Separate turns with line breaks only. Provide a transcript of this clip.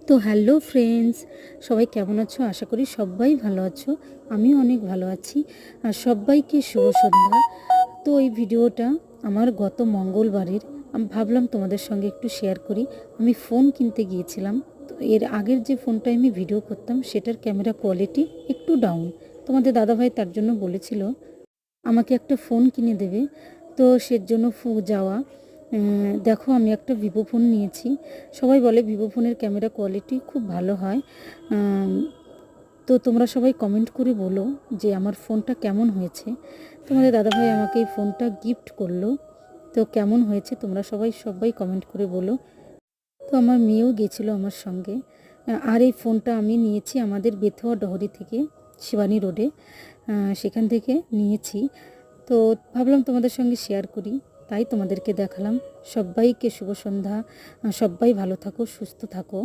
তো hello friends, সবাই কেমন আছো? আশা করি সবাই ভালো আছো। আমিও অনেক ভালো আছি। আর সবাইকে শুভ সন্ধ্যা। তো এই ভিডিওটা আমার গত মঙ্গলবারের। আমি ভাবলাম তোমাদের সঙ্গে একটু শেয়ার করি। আমি ফোন কিনতে গিয়েছিলাম। তো এর আগের যে ফোনটায় আমি ভিডিও করতাম সেটার ক্যামেরা কোয়ালিটি একটু ডাউন। তোমাদের দাদাভাই তার জন্য বলেছিল আমাকে একটা ফোন কিনে দেবে। তো সের জন্য যাওয়া। দেখো, আমি একটা ভিভো ফোন নিয়েছি। সবাই বলে ভিভো ফোনের ক্যামেরা কোয়ালিটি খুব ভালো হয়। তো তোমরা সবাই কমেন্ট করে বলো যে আমার ফোনটা কেমন হয়েছে। তোমাদের দাদাভাই আমাকে এই ফোনটা গিফট করলো। তো কেমন হয়েছে তোমরা সবাই কমেন্ট করে বলো। তো আমার মেয়েও গেছিলো আমার সঙ্গে। আর এই ফোনটা আমি নিয়েছি আমাদের বেথুয়া ডহরি থেকে, শিবানী রোডে। সেখান থেকে নিয়েছি। তো ভাবলাম তোমাদের সঙ্গে শেয়ার করি, তাই তোমাদেরকে দেখালাম। সবাইকে শুভ সন্ধ্যা। সবাই ভালো থাকো, সুস্থ থাকো।